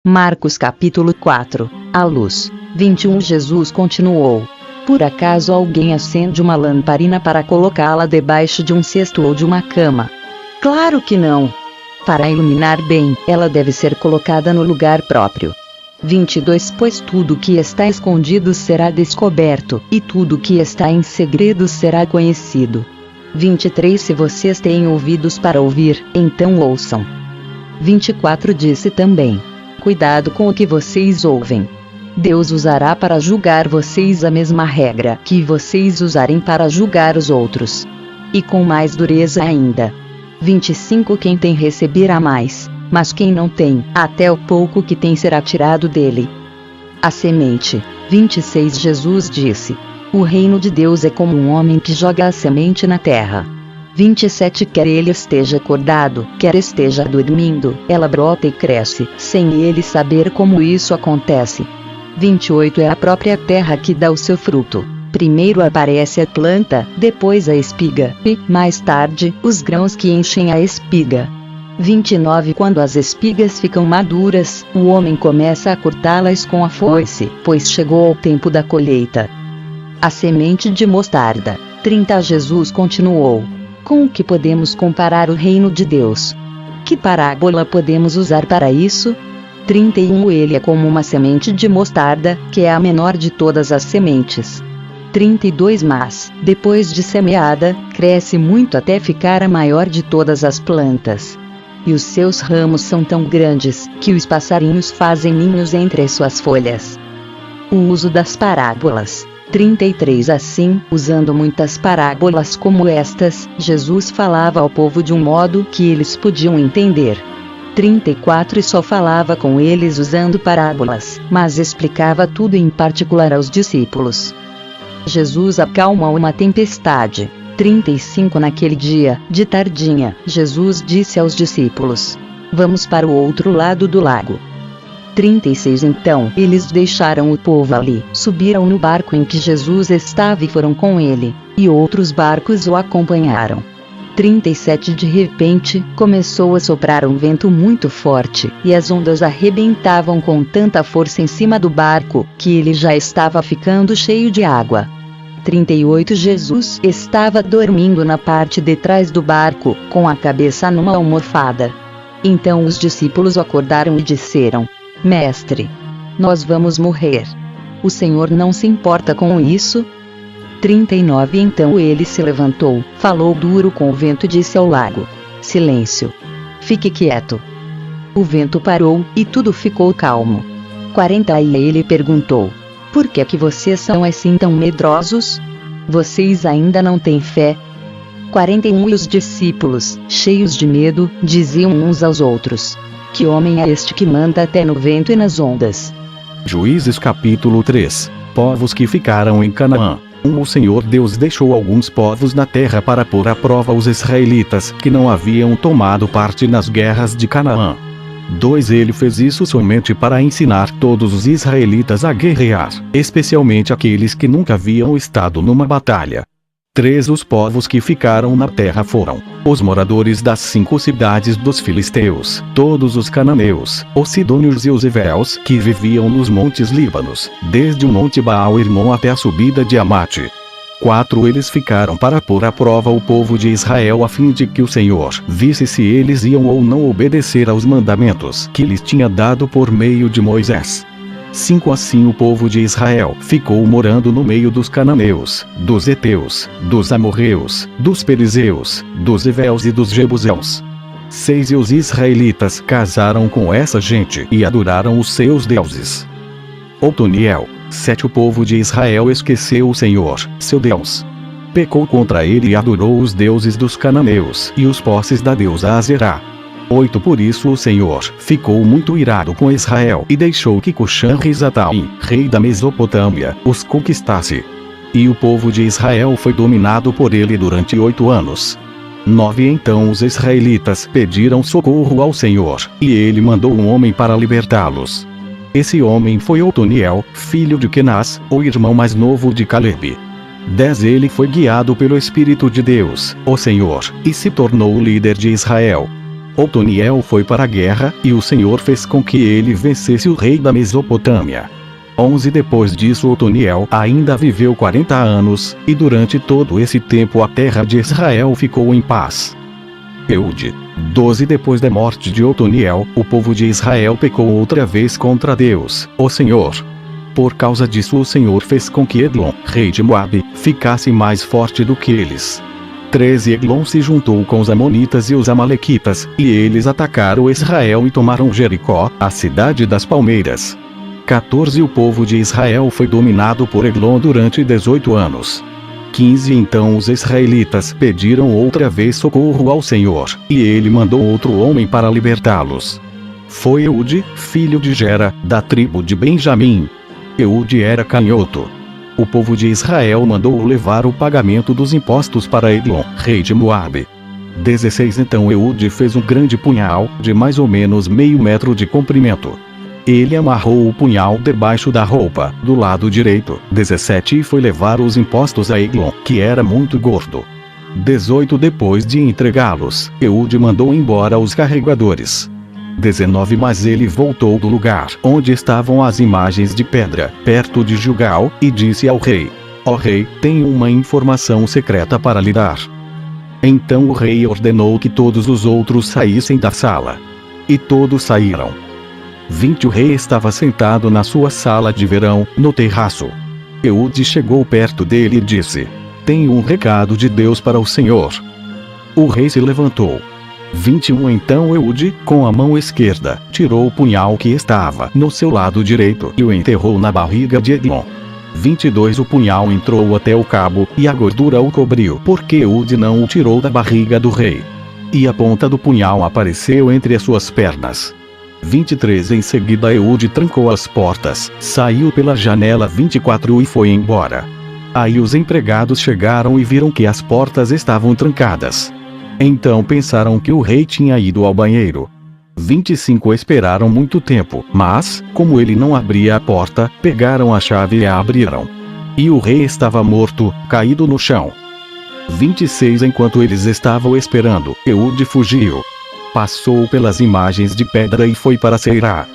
Marcos capítulo 4, a luz. 21 Jesus continuou. Por acaso alguém acende uma lamparina para colocá-la debaixo de um cesto ou de uma cama? Claro que não. Para iluminar bem, ela deve ser colocada no lugar próprio. 22 Pois tudo que está escondido será descoberto, e tudo que está em segredo será conhecido. 23 Se vocês têm ouvidos para ouvir, então ouçam. 24 Disse também: cuidado com o que vocês ouvem. Deus usará para julgar vocês a mesma regra que vocês usarem para julgar os outros. E com mais dureza ainda. 25 Quem tem receberá mais, mas quem não tem, até o pouco que tem será tirado dele. A semente. 26 Jesus disse: o reino de Deus é como um homem que joga a semente na terra. 27 Quer ele esteja acordado, quer esteja dormindo, ela brota e cresce, sem ele saber como isso acontece. 28 É a própria terra que dá o seu fruto. Primeiro aparece a planta, depois a espiga, e, mais tarde, os grãos que enchem a espiga. 29 Quando as espigas ficam maduras, o homem começa a cortá-las com a foice, pois chegou o tempo da colheita. A semente de mostarda. 30 Jesus continuou: com o que podemos comparar o reino de Deus? Que parábola podemos usar para isso? 31 Ele é como uma semente de mostarda, que é a menor de todas as sementes. 32 Mas, depois de semeada, cresce muito até ficar a maior de todas as plantas. E os seus ramos são tão grandes, que os passarinhos fazem ninhos entre as suas folhas. O uso das parábolas. 33 Assim, usando muitas parábolas como estas, Jesus falava ao povo de um modo que eles podiam entender. 34 E só falava com eles usando parábolas, mas explicava tudo em particular aos discípulos. Jesus acalma uma tempestade. 35 Naquele dia, de tardinha, Jesus disse aos discípulos: vamos para o outro lado do lago. 36 Então eles deixaram o povo ali, subiram no barco em que Jesus estava e foram com ele, e outros barcos o acompanharam. 37 De repente, começou a soprar um vento muito forte, e as ondas arrebentavam com tanta força em cima do barco, que ele já estava ficando cheio de água. 38 Jesus estava dormindo na parte de trás do barco, com a cabeça numa almofada. Então os discípulos o acordaram e disseram: Mestre, nós vamos morrer. O Senhor não se importa com isso? 39 Então ele se levantou, falou duro com o vento e disse ao lago: silêncio. Fique quieto. O vento parou, e tudo ficou calmo. 40 E ele perguntou: por que é que vocês são assim tão medrosos? Vocês ainda não têm fé? 41 E os discípulos, cheios de medo, diziam uns aos outros: que homem é este que manda até no vento e nas ondas? Juízes capítulo 3. Povos que ficaram em Canaã. O Senhor Deus deixou alguns povos na terra para pôr à prova os israelitas, que não haviam tomado parte nas guerras de Canaã. 2 Ele fez isso somente para ensinar todos os israelitas a guerrear, especialmente aqueles que nunca haviam estado numa batalha. 3 Os povos que ficaram na terra foram os moradores das 5 cidades dos filisteus, todos os cananeus, os sidônios e os heveus que viviam nos montes Líbanos, desde o monte Baal-Hermon até a subida de Amate. 4 Eles ficaram para pôr à prova o povo de Israel a fim de que o Senhor visse se eles iam ou não obedecer aos mandamentos que lhes tinha dado por meio de Moisés. 5 Assim o povo de Israel ficou morando no meio dos cananeus, dos heteus, dos amorreus, dos perizeus, dos heveus e dos jebuseus. 6 E os israelitas casaram com essa gente e adoraram os seus deuses. Otoniel. 7 O povo de Israel esqueceu o Senhor, seu Deus. Pecou contra ele e adorou os deuses dos cananeus e os posses da deusa Azerá. 8 Por isso o Senhor ficou muito irado com Israel e deixou que Cuxã-Risataim, rei da Mesopotâmia, os conquistasse. E o povo de Israel foi dominado por ele durante 8 anos. 9 Então os israelitas pediram socorro ao Senhor, e ele mandou um homem para libertá-los. Esse homem foi Otoniel, filho de Kenaz, o irmão mais novo de Calebe. 10 Ele foi guiado pelo Espírito de Deus, o Senhor, e se tornou o líder de Israel. Otoniel foi para a guerra, e o Senhor fez com que ele vencesse o rei da Mesopotâmia. 11 Depois disso Otoniel ainda viveu 40 anos, e durante todo esse tempo a terra de Israel ficou em paz. Eude. 12 Depois da morte de Otoniel, o povo de Israel pecou outra vez contra Deus, o Senhor. Por causa disso o Senhor fez com que Eglon, rei de Moabe, ficasse mais forte do que eles. 13 Eglon se juntou com os amonitas e os amalequitas, e eles atacaram Israel e tomaram Jericó, a cidade das palmeiras. 14 O povo de Israel foi dominado por Eglon durante 18 anos. 15 Então os israelitas pediram outra vez socorro ao Senhor, e ele mandou outro homem para libertá-los. Foi Eude, filho de Gera, da tribo de Benjamim. Eude era canhoto. O povo de Israel mandou levar o pagamento dos impostos para Eglon, rei de Moabe. 16 Então Eude fez um grande punhal, de mais ou menos meio metro de comprimento. Ele amarrou o punhal debaixo da roupa, do lado direito. 17 E foi levar os impostos a Eglon, que era muito gordo. 18 Depois de entregá-los, Eude mandou embora os carregadores. 19 Mas ele voltou do lugar onde estavam as imagens de pedra, perto de Gilgal, e disse ao rei: Ó rei, tenho uma informação secreta para lhe dar. Então o rei ordenou que todos os outros saíssem da sala. E todos saíram. 20 O rei estava sentado na sua sala de verão, no terraço. Eude chegou perto dele e disse: Tenho um recado de Deus para o Senhor. O rei se levantou. 21 Então Eude, com a mão esquerda, tirou o punhal que estava no seu lado direito e o enterrou na barriga de Eglon. 22 O punhal entrou até o cabo, e a gordura o cobriu, porque Eude não o tirou da barriga do rei. E a ponta do punhal apareceu entre as suas pernas. 23 Em seguida Eude trancou as portas, saiu pela janela 24 e foi embora. Aí os empregados chegaram e viram que as portas estavam trancadas. Então pensaram que o rei tinha ido ao banheiro. 25 Esperaram muito tempo, mas, como ele não abria a porta, pegaram a chave e a abriram. E o rei estava morto, caído no chão. 26 Enquanto eles estavam esperando, Eude fugiu. Passou pelas imagens de pedra e foi para Seirá.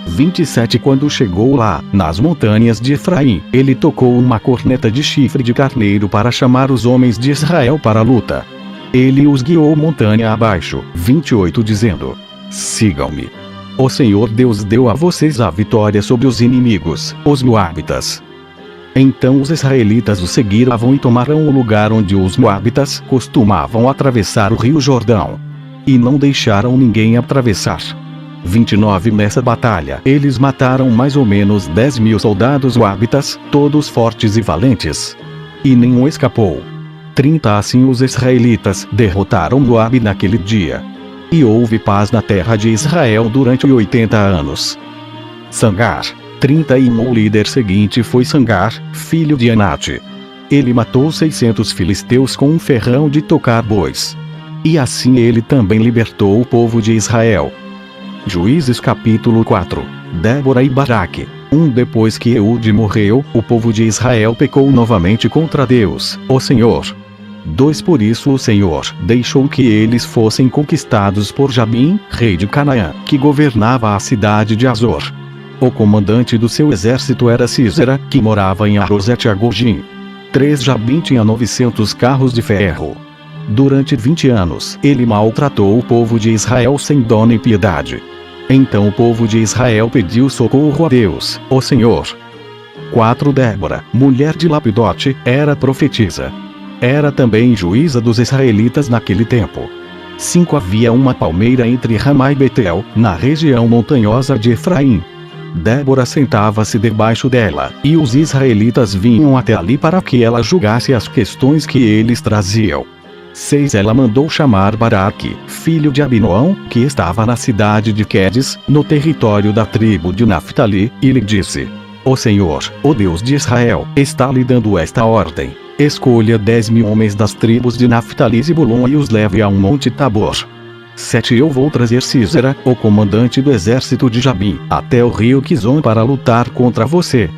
27 Quando chegou lá, nas montanhas de Efraim, ele tocou uma corneta de chifre de carneiro para chamar os homens de Israel para a luta. Ele os guiou montanha abaixo. 28 Dizendo: Sigam-me. O Senhor Deus deu a vocês a vitória sobre os inimigos, os moabitas. Então os israelitas o seguiram e tomaram o lugar onde os moabitas costumavam atravessar o rio Jordão. E não deixaram ninguém atravessar. 29 Nessa batalha, eles mataram mais ou menos 10.000 soldados moabitas, todos fortes e valentes. E nenhum escapou. 30 Assim os israelitas derrotaram Moabe naquele dia. E houve paz na terra de Israel durante 80 anos. Sangar. 31 O líder seguinte foi Sangar, filho de Anate. Ele matou 600 filisteus com um ferrão de tocar bois. E assim ele também libertou o povo de Israel. Juízes capítulo 4. Débora e Baraque. Depois que Eude morreu, o povo de Israel pecou novamente contra Deus, o Senhor. 2 Por isso o Senhor deixou que eles fossem conquistados por Jabim, rei de Canaã, que governava a cidade de Azor. O comandante do seu exército era Sísera, que morava em Arosete-Agogim. 3 Jabim tinha 900 carros de ferro. Durante 20 anos, ele maltratou o povo de Israel sem dó nem piedade. Então o povo de Israel pediu socorro a Deus, o Senhor. 4 Débora, mulher de Lapidote, era profetisa. Era também juíza dos israelitas naquele tempo. 5 Havia uma palmeira entre Ramá e Betel, na região montanhosa de Efraim. Débora sentava-se debaixo dela, e os israelitas vinham até ali para que ela julgasse as questões que eles traziam. 6 Ela mandou chamar Baraque, filho de Abinoão, que estava na cidade de Quedes, no território da tribo de Naftali, e lhe disse: O Senhor, o Deus de Israel, está lhe dando esta ordem: escolha 10.000 homens das tribos de Naftali e Zebulon e os leve a um monte Tabor. 7 Eu vou trazer Sísera, o comandante do exército de Jabim, até o rio Quizon para lutar contra você.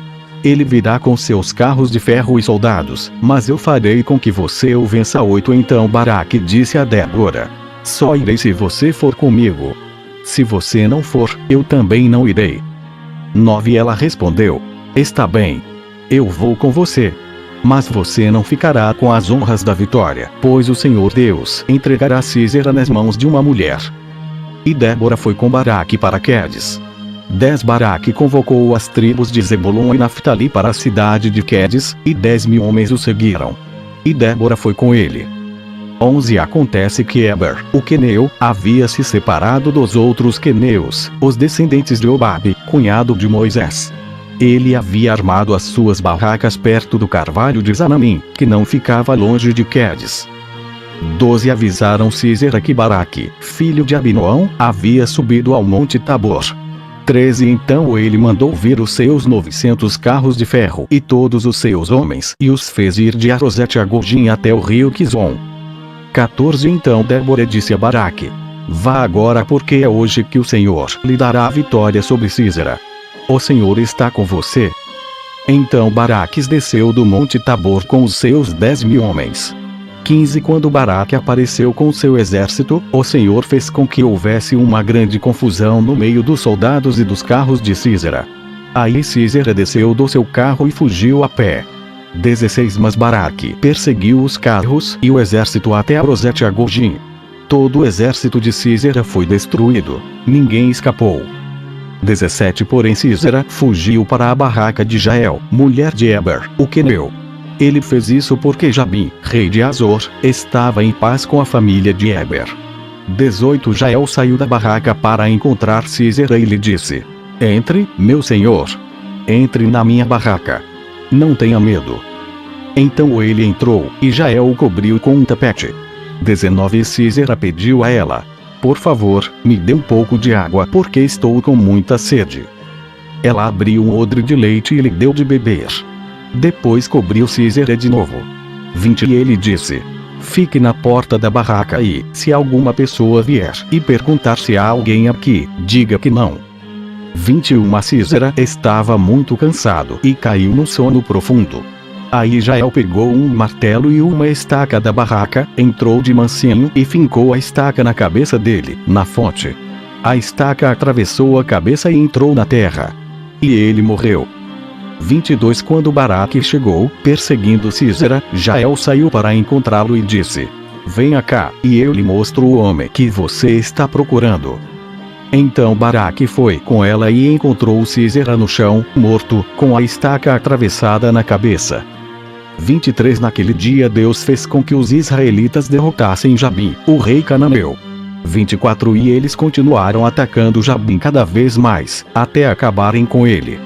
Ele virá com seus carros de ferro e soldados, mas eu farei com que você o vença. 8 Então Baraque disse a Débora: Só irei se você for comigo. Se você não for, eu também não irei. 9. Ela respondeu: está bem. Eu vou com você. Mas você não ficará com as honras da vitória, pois o Senhor Deus entregará Sísera nas mãos de uma mulher. E Débora foi com Baraque para Quedes. 10. Baraque convocou as tribos de Zebulon e Naftali para a cidade de Quedes, e 10.000 homens o seguiram. E Débora foi com ele. 11. Acontece que Eber, o queneu, havia se separado dos outros queneus, os descendentes de Obabe, cunhado de Moisés. Ele havia armado as suas barracas perto do carvalho de Zanamim, que não ficava longe de Quedes. 12. Avisaram Sísera que Baraque, filho de Abinoão, havia subido ao monte Tabor. 13. Então ele mandou vir os seus 900 carros de ferro e todos os seus homens, e os fez ir de Arosete a Gojim até o rio Quizon. 14. Então Débora disse a Baraque: vá agora, porque é hoje que o Senhor lhe dará a vitória sobre Sísera. O Senhor está com você. Então Baraque desceu do monte Tabor com os seus 10.000 homens. 15. Quando Baraque apareceu com seu exército, o Senhor fez com que houvesse uma grande confusão no meio dos soldados e dos carros de Sísera. Aí Sísera desceu do seu carro e fugiu a pé. 16. Mas Baraque perseguiu os carros e o exército até Arosete a Gojim. Todo o exército de Sísera foi destruído. Ninguém escapou. 17. Porém Sísera fugiu para a barraca de Jael, mulher de Eber, o queneu. Ele fez isso porque Jabim, rei de Azor, estava em paz com a família de Eber. 18. Jael saiu da barraca para encontrar Sísera e lhe disse: entre, meu senhor. Entre na minha barraca. Não tenha medo. Então ele entrou, e Jael o cobriu com um tapete. 19. Sísera pediu a ela: por favor, me dê um pouco de água, porque estou com muita sede. Ela abriu um odre de leite e lhe deu de beber. Depois cobriu Sísera de novo. 20. E ele disse: fique na porta da barraca e, se alguma pessoa vier e perguntar se há alguém aqui, diga que não. 21. Sísera estava muito cansado e caiu no sono profundo. Aí Jael pegou um martelo e uma estaca da barraca, entrou de mansinho e fincou a estaca na cabeça dele, na fonte. A estaca atravessou a cabeça e entrou na terra. E ele morreu. 22. Quando Baraque chegou, perseguindo Sísera, Jael saiu para encontrá-lo e disse: venha cá, e eu lhe mostro o homem que você está procurando. Então Baraque foi com ela e encontrou Sísera no chão, morto, com a estaca atravessada na cabeça. 23. Naquele dia Deus fez com que os israelitas derrotassem Jabim, o rei cananeu. 24. E eles continuaram atacando Jabim cada vez mais, até acabarem com ele.